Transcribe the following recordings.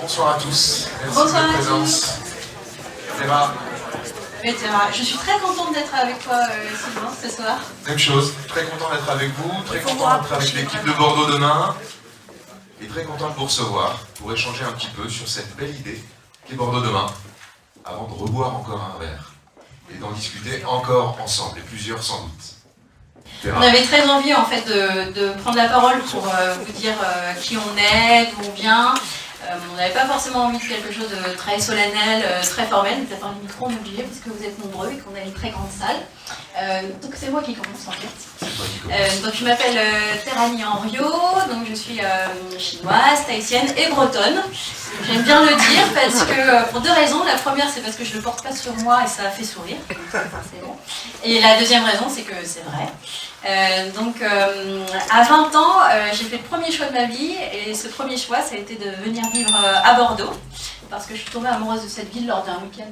Bonsoir à tous. Merci Bonsoir de votre à présence. Théma, Je suis très contente d'être avec toi, Sylvain, ce soir. même chose. Très content d'être avec vous, très content d'être avec l'équipe de Bordeaux demain. Et très content de vous recevoir pour échanger un petit peu sur cette belle idée qu'est Bordeaux demain, avant de reboire encore un verre et d'en discuter encore ensemble, et plusieurs sans doute. On avait très envie en fait de prendre la parole pour vous dire qui on est, d'où on vient. On n'avait pas forcément envie de quelque chose de très solennel, très formel. Peut-être un micro, on est obligé parce que vous êtes nombreux et qu'on a une très grande salle. Donc c'est moi qui commence en fait. Donc je m'appelle Terani Henriot, donc je suis chinoise, tahitienne et bretonne. J'aime bien le dire parce que pour deux raisons. La première, c'est parce que je ne le porte pas sur moi et ça a fait sourire. C'est bon. Et la deuxième raison, c'est que c'est vrai. À 20 ans, j'ai fait le premier choix de ma vie et ce premier choix, ça a été de venir vivre à Bordeaux parce que je suis tombée amoureuse de cette ville lors d'un week-end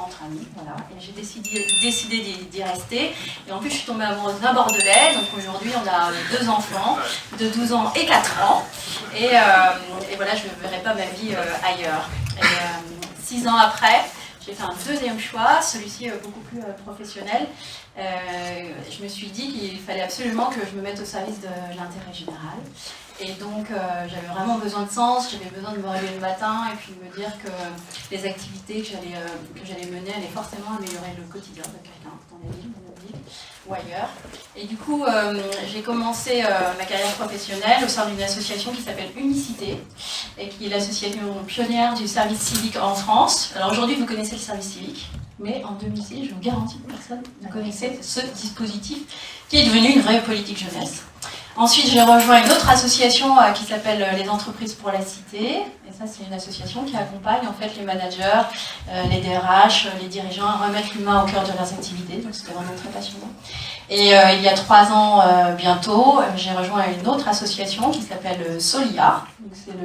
entre amis, voilà, et j'ai décidé d'y rester. Et en plus, je suis tombée amoureuse d'un Bordelais, donc aujourd'hui, on a deux enfants de 12 ans et 4 ans, et voilà, je ne verrai pas ma vie ailleurs. Et 6 ans après, j'ai fait un deuxième choix, celui-ci beaucoup plus professionnel. Je me suis dit qu'il fallait absolument que je me mette au service de l'intérêt général. Et donc j'avais vraiment besoin de sens, j'avais besoin de me réveiller le matin et puis de me dire que les activités que j'allais mener allaient forcément améliorer le quotidien de quelqu'un dans la ville, dans notre ville ou ailleurs. Et du coup, j'ai commencé ma carrière professionnelle au sein d'une association qui s'appelle Unicité et qui est l'association pionnière du service civique en France. Alors aujourd'hui, vous connaissez le service civique, mais en 2006, je vous garantis que personne ne connaissait ce dispositif qui est devenu une vraie politique jeunesse. Ensuite, j'ai rejoint une autre association qui s'appelle les Entreprises pour la Cité. Et ça, c'est une association qui accompagne en fait les managers, les DRH, les dirigeants à remettre l'humain au cœur de leurs activités. Donc, c'était vraiment très passionnant. Et il y a 3 ans bientôt, j'ai rejoint une autre association qui s'appelle Solia. C'est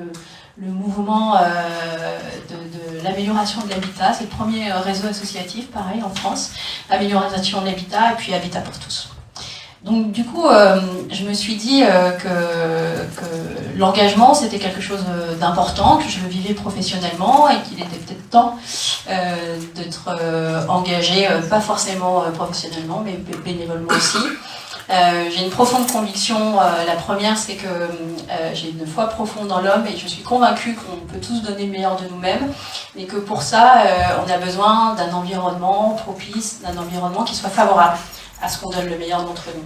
le mouvement de l'amélioration de l'habitat. C'est le premier réseau associatif, pareil, en France. Amélioration de l'habitat et puis Habitat pour tous. Donc du coup, je me suis dit que l'engagement, c'était quelque chose d'important, que je le vivais professionnellement et qu'il était peut-être temps d'être engagé, pas forcément professionnellement, mais bénévolement aussi. J'ai une profonde conviction. La première, c'est que j'ai une foi profonde en l'homme et je suis convaincue qu'on peut tous donner le meilleur de nous-mêmes, mais que pour ça, on a besoin d'un environnement propice, d'un environnement qui soit favorable à ce qu'on donne le meilleur d'entre nous.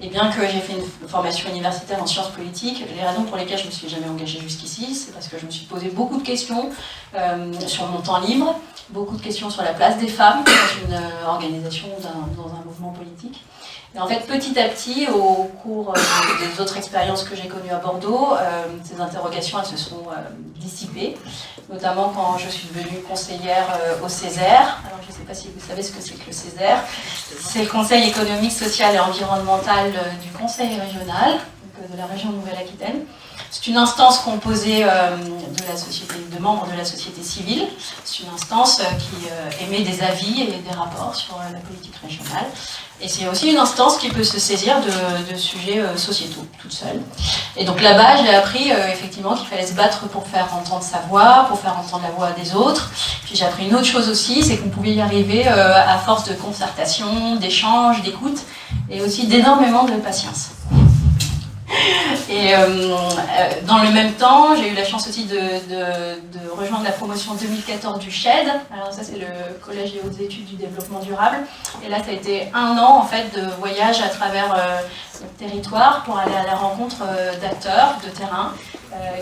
Et bien que j'ai fait une formation universitaire en sciences politiques, les raisons pour lesquelles je ne me suis jamais engagée jusqu'ici, c'est parce que je me suis posé beaucoup de questions sur mon temps libre, beaucoup de questions sur la place des femmes dans une organisation, dans un mouvement politique. Et en fait, petit à petit, au cours des autres expériences que j'ai connues à Bordeaux, ces interrogations elles se sont dissipées, notamment quand je suis devenue conseillère au Césaire. Alors, je ne sais pas si vous savez ce que c'est que le Césaire. C'est le Conseil économique, social et environnemental du Conseil régional, donc de la région Nouvelle-Aquitaine. C'est une instance composée de membres de la société civile. C'est une instance qui émet des avis et des rapports sur la politique régionale. Et c'est aussi une instance qui peut se saisir de sujets sociétaux, toute seule. Et donc là-bas, j'ai appris effectivement qu'il fallait se battre pour faire entendre sa voix, pour faire entendre la voix des autres. Puis j'ai appris une autre chose aussi, c'est qu'on pouvait y arriver à force de concertation, d'échange, d'écoute, et aussi d'énormément de patience. Et dans le même temps, j'ai eu la chance aussi de rejoindre la promotion 2014 du SHED. Alors ça, c'est le Collège et Hautes Études du Développement Durable. Et là, ça a été 1 an en fait de voyage à travers le territoire pour aller à la rencontre d'acteurs de terrain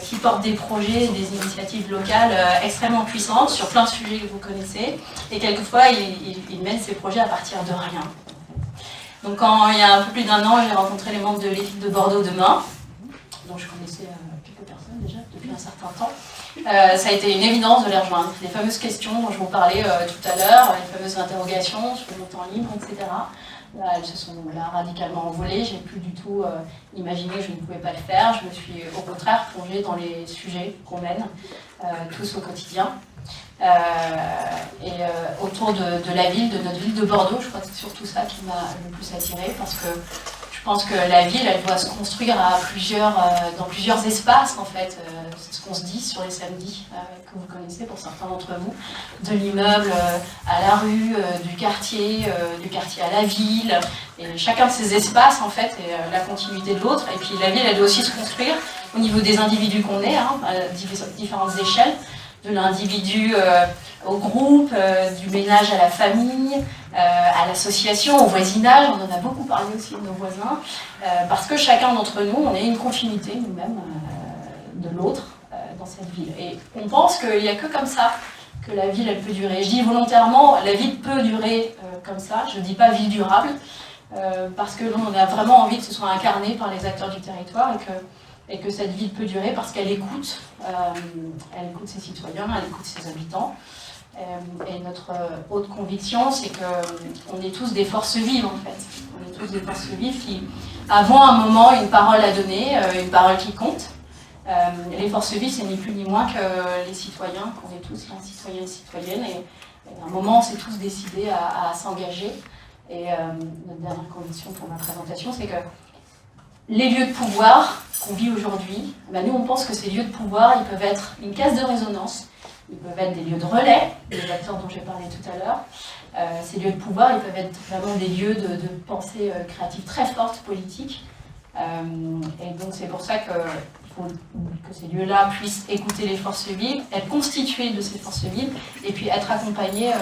qui portent des projets, des initiatives locales extrêmement puissantes sur plein de sujets que vous connaissez. Et quelquefois, ils mènent ces projets à partir de rien. Donc il y a un peu plus d'1 an, j'ai rencontré les membres de l'équipe de Bordeaux demain, dont je connaissais quelques personnes déjà depuis un certain temps. Ça a été une évidence de les rejoindre. Les fameuses questions dont je vous parlais tout à l'heure, les fameuses interrogations sur mon temps libre, etc. Là, elles se sont radicalement envolées. J'ai plus du tout imaginé que je ne pouvais pas le faire. Je me suis au contraire plongée dans les sujets qu'on mène tous au quotidien. Autour de la ville, de notre ville de Bordeaux, je crois que c'est surtout ça qui m'a le plus attirée parce que je Je pense que la ville, elle doit se construire dans plusieurs espaces, en fait. C'est ce qu'on se dit sur les samedis, que vous connaissez pour certains d'entre vous. De l'immeuble à la rue, du quartier à la ville. Et chacun de ces espaces, en fait, est la continuité de l'autre. Et puis la ville, elle doit aussi se construire au niveau des individus qu'on est, à différentes échelles. De l'individu au groupe, du ménage à la famille, à l'association, au voisinage. On en a beaucoup parlé aussi de nos voisins, parce que chacun d'entre nous, on est une continuité nous-mêmes de l'autre dans cette ville. Et on pense qu'il n'y a que comme ça que la ville, elle peut durer. Je dis volontairement, la ville peut durer comme ça. Je ne dis pas ville durable, parce que nous, on a vraiment envie que ce soit incarné par les acteurs du territoire et que cette ville peut durer parce qu'elle écoute ses citoyens, elle écoute ses habitants. Et notre haute conviction, c'est qu'on est tous des forces vives, en fait. On est tous des forces vives qui avons un moment une parole à donner, une parole qui compte. Les forces vives, c'est ni plus ni moins que les citoyens, qu'on est tous là, citoyens et citoyennes. Et à un moment, on s'est tous décidés à s'engager. Et notre dernière conviction pour ma présentation, c'est que les lieux de pouvoir qu'on vit aujourd'hui, ben nous on pense que ces lieux de pouvoir, ils peuvent être une caisse de résonance, ils peuvent être des lieux de relais, les acteurs dont j'ai parlé tout à l'heure. Ces lieux de pouvoir, ils peuvent être vraiment des lieux de pensée créative très forte, politique. Et donc c'est pour ça qu'il faut que ces lieux-là puissent écouter les forces vives, être constitués de ces forces vives, et puis être accompagnés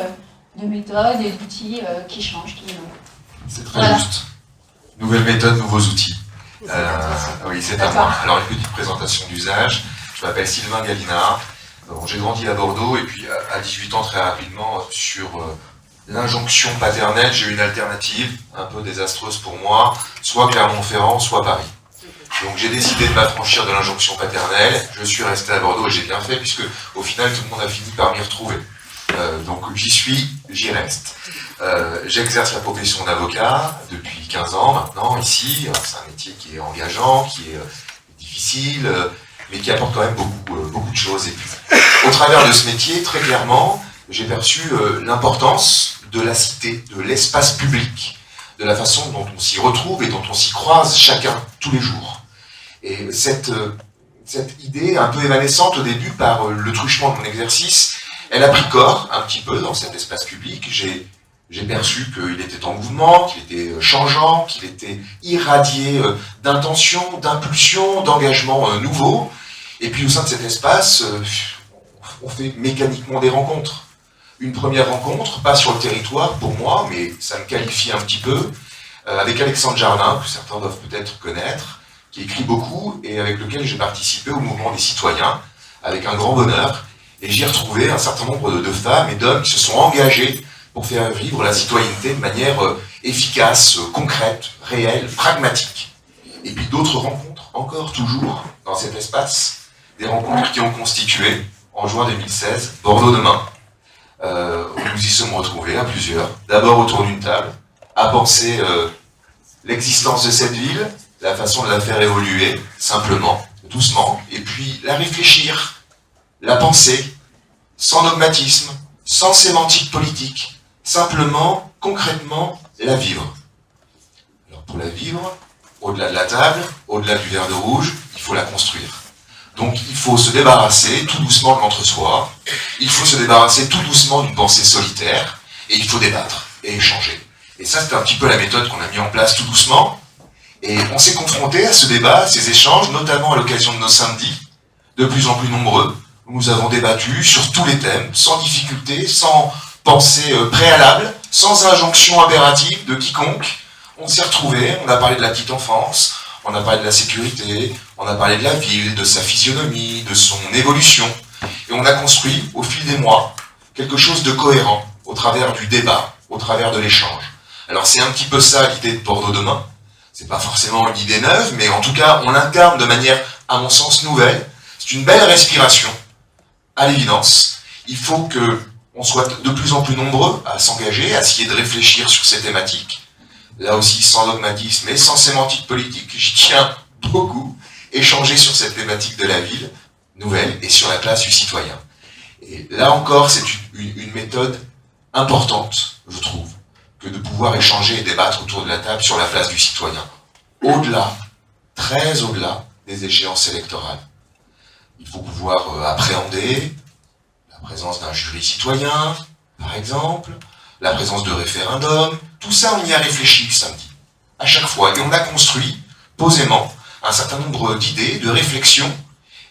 de méthodes et d'outils qui changent, qui innovent. C'est très juste. Nouvelles méthodes, nouveaux outils. Oui, c'est à moi. Alors, une petite présentation d'usage. Je m'appelle Sylvain Gallinard. J'ai grandi à Bordeaux et puis à 18 ans, très rapidement, sur l'injonction paternelle, j'ai eu une alternative un peu désastreuse pour moi, soit Clermont-Ferrand, soit Paris. Donc j'ai décidé de m'affranchir de l'injonction paternelle. Je suis resté à Bordeaux et j'ai bien fait puisque au final, tout le monde a fini par m'y retrouver. Donc j'y reste. J'exerce la profession d'avocat depuis 15 ans maintenant ici. C'est un métier qui est engageant, qui est difficile, mais qui apporte quand même beaucoup de choses. Et puis, au travers de ce métier, très clairement, j'ai perçu l'importance de la cité, de l'espace public, de la façon dont on s'y retrouve et dont on s'y croise chacun, tous les jours. Et cette idée un peu évanescente au début par le truchement de mon exercice, elle a pris corps un petit peu dans cet espace public. J'ai perçu qu'il était en mouvement, qu'il était changeant, qu'il était irradié d'intentions, d'impulsions, d'engagements nouveaux. Et puis au sein de cet espace, on fait mécaniquement des rencontres. Une première rencontre, pas sur le territoire pour moi, mais ça me qualifie un petit peu, avec Alexandre Jardin, que certains doivent peut-être connaître, qui écrit beaucoup et avec lequel j'ai participé au mouvement des citoyens, avec un grand bonheur. Et j'y ai retrouvé un certain nombre de femmes et d'hommes qui se sont engagés pour faire vivre la citoyenneté de manière efficace, concrète, réelle, pragmatique. Et puis d'autres rencontres, encore, toujours, dans cet espace, des rencontres qui ont constitué, en juin 2016, Bordeaux demain, où nous y sommes retrouvés à plusieurs, d'abord autour d'une table, à penser l'existence de cette ville, la façon de la faire évoluer, simplement, doucement, et puis la réfléchir, la penser, sans dogmatisme, sans sémantique politique, simplement, concrètement, la vivre. Alors pour la vivre, au-delà de la table, au-delà du verre de rouge, il faut la construire. Donc il faut se débarrasser tout doucement de l'entre-soi, il faut se débarrasser tout doucement d'une pensée solitaire, et il faut débattre et échanger. Et ça, c'est un petit peu la méthode qu'on a mis en place tout doucement, et on s'est confronté à ce débat, à ces échanges, notamment à l'occasion de nos samedis, de plus en plus nombreux, où nous avons débattu sur tous les thèmes, sans difficulté, sans pensée préalable, sans injonction impérative de quiconque. On s'est retrouvés, on a parlé de la petite enfance, on a parlé de la sécurité, on a parlé de la ville, de sa physionomie, de son évolution, et on a construit, au fil des mois, quelque chose de cohérent, au travers du débat, au travers de l'échange. Alors c'est un petit peu ça l'idée de Bordeaux demain. C'est pas forcément une idée neuve, mais en tout cas, on l'incarne de manière, à mon sens, nouvelle. C'est une belle respiration, à l'évidence. Il faut qu'on soit de plus en plus nombreux à s'engager, à essayer de réfléchir sur ces thématiques. Là aussi, sans dogmatisme et sans sémantique politique, j'y tiens beaucoup, échanger sur cette thématique de la ville nouvelle et sur la place du citoyen. Et là encore, c'est une méthode importante, je trouve, que de pouvoir échanger et débattre autour de la table sur la place du citoyen. au-delà, très au-delà des échéances électorales. Il faut pouvoir appréhender la présence d'un jury citoyen, par exemple, la présence de référendums. Tout ça, on y a réfléchi samedi, à chaque fois. Et on a construit, posément, un certain nombre d'idées, de réflexions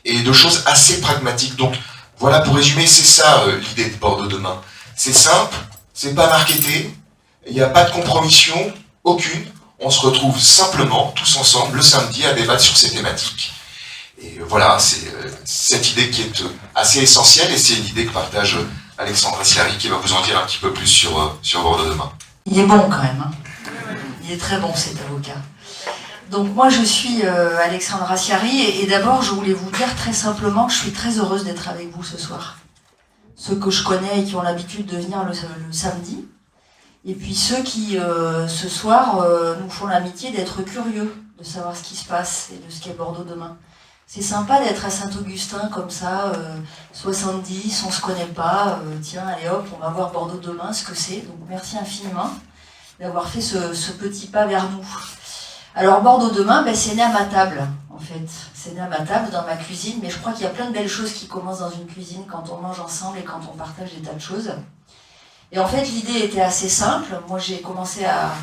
et de choses assez pragmatiques. Donc, voilà, pour résumer, c'est ça l'idée de Bordeaux demain. C'est simple, c'est pas marketé, il n'y a pas de compromission, aucune. On se retrouve simplement, tous ensemble, le samedi, à débattre sur ces thématiques. Et voilà, c'est cette idée qui est assez essentielle, et c'est une idée que partage Alexandra Siari, qui va vous en dire un petit peu plus sur Bordeaux demain. Il est bon quand même, hein. Il est très bon cet avocat. Donc moi je suis Alexandra Siari, et d'abord je voulais vous dire très simplement que je suis très heureuse d'être avec vous ce soir. Ceux que je connais et qui ont l'habitude de venir le samedi, et puis ceux qui ce soir nous font l'amitié d'être curieux, de savoir ce qui se passe et de ce qu'est Bordeaux demain. C'est sympa d'être à Saint-Augustin comme ça, 70, on se connaît pas, tiens allez hop, on va voir Bordeaux demain, ce que c'est. Donc merci infiniment d'avoir fait ce petit pas vers nous. Alors Bordeaux demain, ben, c'est né à ma table en fait. C'est né à ma table, dans ma cuisine, mais je crois qu'il y a plein de belles choses qui commencent dans une cuisine quand on mange ensemble et quand on partage des tas de choses. Et en fait l'idée était assez simple. Moi j'ai commencé à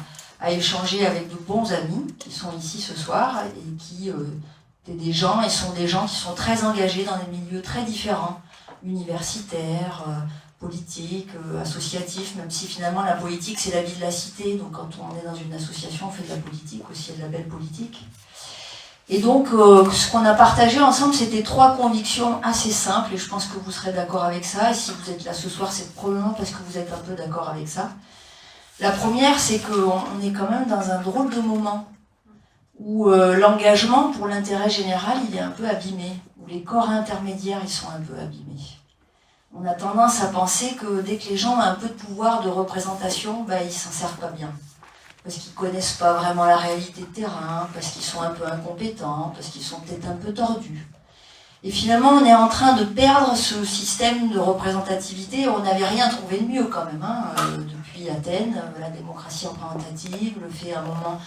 échanger avec de bons amis qui sont ici ce soir et qui des gens, et sont des gens qui sont très engagés dans des milieux très différents, universitaires, politiques, associatifs, même si finalement la politique c'est la vie de la cité, donc quand on est dans une association on fait de la politique aussi, de la belle politique. Et donc ce qu'on a partagé ensemble c'était 3 convictions assez simples, et je pense que vous serez d'accord avec ça, et si vous êtes là ce soir c'est probablement parce que vous êtes un peu d'accord avec ça. La première c'est qu'on est quand même dans un drôle de moment, où l'engagement pour l'intérêt général il est un peu abîmé, où les corps intermédiaires ils sont un peu abîmés. On a tendance à penser que dès que les gens ont un peu de pouvoir de représentation, bah, ils s'en servent pas bien. Parce qu'ils connaissent pas vraiment la réalité de terrain, parce qu'ils sont un peu incompétents, parce qu'ils sont peut-être un peu tordus. Et finalement on est en train de perdre ce système de représentativité. On n'avait rien trouvé de mieux quand même, hein, depuis Athènes, la démocratie représentative, le fait à un moment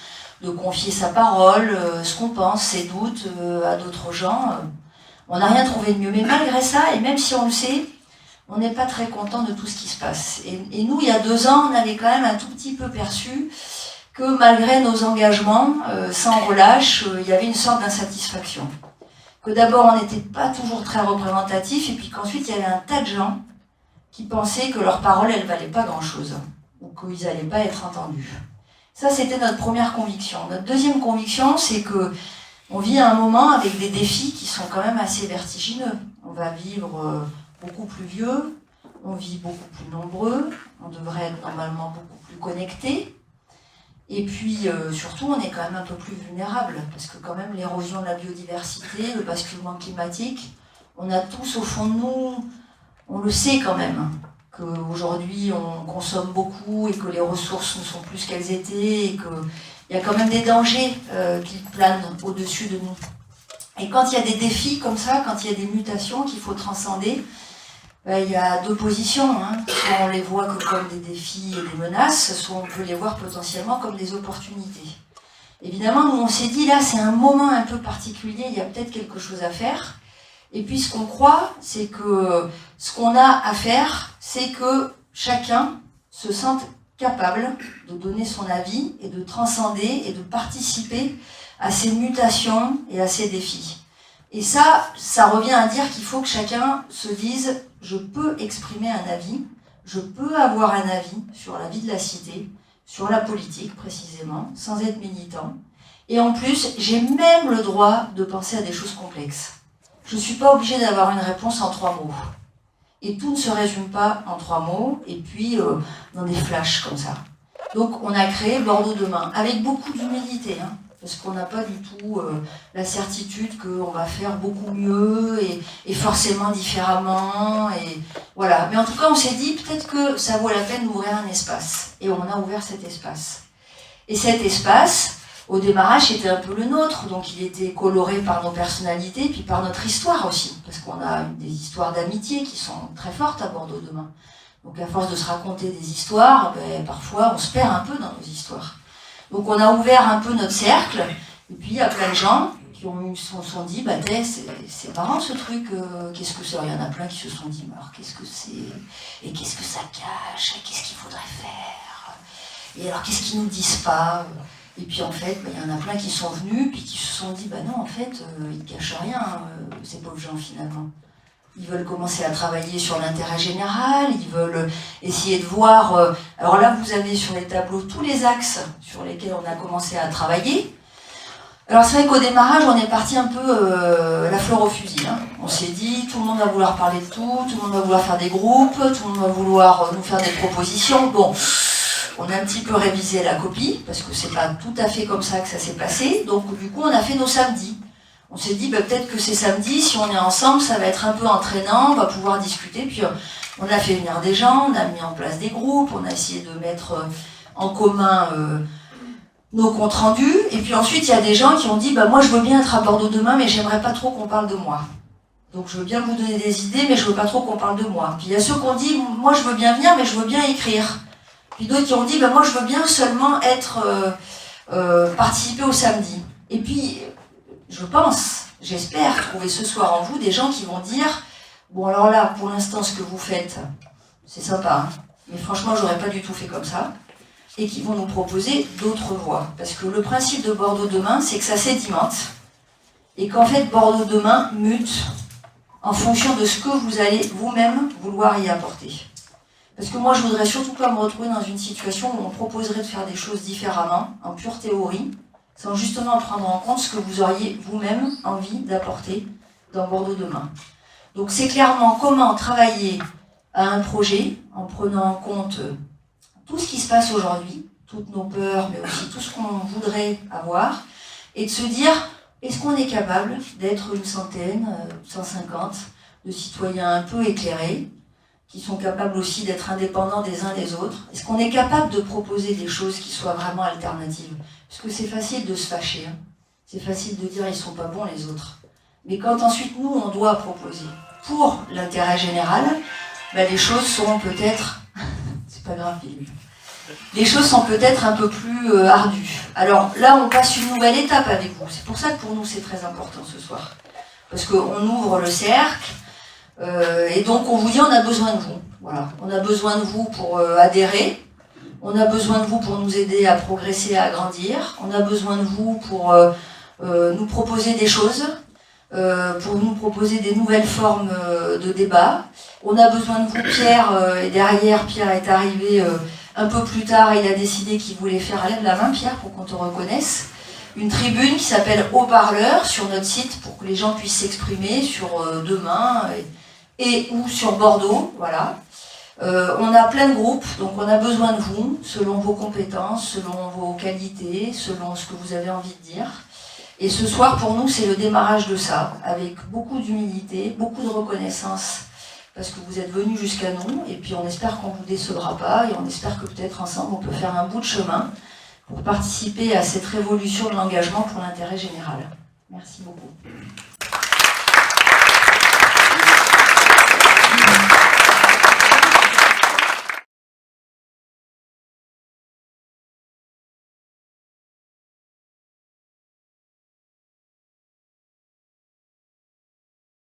de confier sa parole, ce qu'on pense, ses doutes à d'autres gens. On n'a rien trouvé de mieux. Mais malgré ça, et même si on le sait, on n'est pas très content de tout ce qui se passe. Et nous, il y a 2 ans, on avait quand même un tout petit peu perçu que malgré nos engagements, sans relâche, il y avait une sorte d'insatisfaction. Que d'abord, on n'était pas toujours très représentatif, et puis qu'ensuite, il y avait un tas de gens qui pensaient que leur parole, elle valait pas grand-chose, ou qu'ils n'allaient pas être entendus. Ça, c'était notre première conviction. Notre deuxième conviction, c'est que on vit un moment avec des défis qui sont quand même assez vertigineux. On va vivre beaucoup plus vieux, on vit beaucoup plus nombreux, on devrait être normalement beaucoup plus connectés. Et puis, surtout, on est quand même un peu plus vulnérable, parce que quand même, l'érosion de la biodiversité, le basculement climatique, on a tous au fond de nous, on le sait quand même, qu'aujourd'hui on consomme beaucoup et que les ressources ne sont plus ce qu'elles étaient, et qu'il y a quand même des dangers qui planent au-dessus de nous. Et quand il y a des défis comme ça, quand il y a des mutations qu'il faut transcender, il y a 2 positions, hein. Soit on les voit que comme des défis et des menaces, soit on peut les voir potentiellement comme des opportunités. Évidemment, nous on s'est dit là c'est un moment un peu particulier, il y a peut-être quelque chose à faire. Et puis ce qu'on croit, c'est que ce qu'on a à faire, c'est que chacun se sente capable de donner son avis et de transcender et de participer à ces mutations et à ces défis. Et ça revient à dire qu'il faut que chacun se dise « je peux exprimer un avis, je peux avoir un avis sur la vie de la cité, sur la politique précisément, sans être militant. Et en plus, j'ai même le droit de penser à des choses complexes. Je ne suis pas obligée d'avoir une réponse en 3 mots. Et tout ne se résume pas en 3 mots, et puis dans des flashs comme ça. Donc on a créé Bordeaux demain, avec beaucoup d'humilité, hein, parce qu'on n'a pas du tout la certitude qu'on va faire beaucoup mieux, et forcément différemment, et voilà. Mais en tout cas, on s'est dit, peut-être que ça vaut la peine d'ouvrir un espace. Et on a ouvert cet espace. Et cet espace, au démarrage, c'était un peu le nôtre, donc il était coloré par nos personnalités, puis par notre histoire aussi, parce qu'on a des histoires d'amitié qui sont très fortes à Bordeaux demain. Donc à force de se raconter des histoires, parfois on se perd un peu dans nos histoires. Donc on a ouvert un peu notre cercle, Et puis il y a plein de gens qui se sont dit, bah c'est marrant ce truc, qu'est-ce que c'est? Il y en a plein qui se sont dit, mais alors qu'est-ce que c'est? Et qu'est-ce que ça cache? Et qu'est-ce qu'il faudrait faire? Et alors qu'est-ce qu'ils nous disent pas? Et puis en fait, bah, il y en a plein qui sont venus, puis qui se sont dit, bah non, en fait, ils ne cachent rien, ces pauvres gens finalement. Ils veulent commencer à travailler sur l'intérêt général, ils veulent essayer de voir... alors là, vous avez sur les tableaux tous les axes sur lesquels on a commencé à travailler. Alors c'est vrai qu'au démarrage, on est parti un peu la fleur au fusil. Hein. On s'est dit, tout le monde va vouloir parler de tout le monde va vouloir faire des groupes, tout le monde va vouloir nous faire des propositions. Bon, on a un petit peu révisé la copie, parce que c'est pas tout à fait comme ça que ça s'est passé. Donc du coup, on a fait nos samedis. On s'est dit, bah, peut-être que ces samedis, si on est ensemble, ça va être un peu entraînant, on va pouvoir discuter. Puis on a fait venir des gens, on a mis en place des groupes, on a essayé de mettre en commun nos comptes rendus. Et puis ensuite, il y a des gens qui ont dit, bah, moi je veux bien être à Bordeaux demain, mais j'aimerais pas trop qu'on parle de moi. Donc je veux bien vous donner des idées, mais je veux pas trop qu'on parle de moi. Puis il y a ceux qui ont dit, moi je veux bien venir, mais je veux bien écrire. Puis d'autres qui ont dit, bah, moi je veux bien seulement être participer au samedi. Et puis... je pense, j'espère trouver ce soir en vous des gens qui vont dire « Bon alors là, pour l'instant, ce que vous faites, c'est sympa, hein, mais franchement, j'aurais pas du tout fait comme ça. » Et qui vont nous proposer d'autres voies. Parce que le principe de Bordeaux demain, c'est que ça sédimente. Et qu'en fait, Bordeaux demain mute en fonction de ce que vous allez vous-même vouloir y apporter. Parce que moi, je voudrais surtout pas me retrouver dans une situation où on proposerait de faire des choses différemment, en pure théorie, sans justement prendre en compte ce que vous auriez vous-même envie d'apporter dans Bordeaux demain. Donc c'est clairement comment travailler à un projet en prenant en compte tout ce qui se passe aujourd'hui, toutes nos peurs, mais aussi tout ce qu'on voudrait avoir, et de se dire, est-ce qu'on est capable d'être une centaine, 150 de citoyens un peu éclairés, qui sont capables aussi d'être indépendants des uns des autres? Est-ce qu'on est capable de proposer des choses qui soient vraiment alternatives? Parce que c'est facile de se fâcher, hein. C'est facile de dire ils sont pas bons les autres. Mais quand ensuite nous on doit proposer pour l'intérêt général, ben les choses seront peut-être, c'est pas grave Philippe, les choses sont peut-être un peu plus ardues. Alors là on passe une nouvelle étape avec vous, c'est pour ça que pour nous c'est très important ce soir. Parce qu'on ouvre le cercle, et donc on vous dit on a besoin de vous. Voilà. On a besoin de vous pour adhérer. On a besoin de vous pour nous aider à progresser, à grandir. On a besoin de vous pour nous proposer des choses, pour nous proposer des nouvelles formes de débat. On a besoin de vous, Pierre, et derrière, Pierre est arrivé un peu plus tard, il a décidé qu'il voulait faire, lève la main Pierre pour qu'on te reconnaisse, une tribune qui s'appelle Haut-Parleur sur notre site pour que les gens puissent s'exprimer sur demain et ou sur Bordeaux, voilà. On a plein de groupes, donc on a besoin de vous, selon vos compétences, selon vos qualités, selon ce que vous avez envie de dire. Et ce soir, pour nous, c'est le démarrage de ça, avec beaucoup d'humilité, beaucoup de reconnaissance, parce que vous êtes venus jusqu'à nous, et puis on espère qu'on ne vous décevra pas, et on espère que peut-être ensemble, on peut faire un bout de chemin pour participer à cette révolution de l'engagement pour l'intérêt général. Merci beaucoup.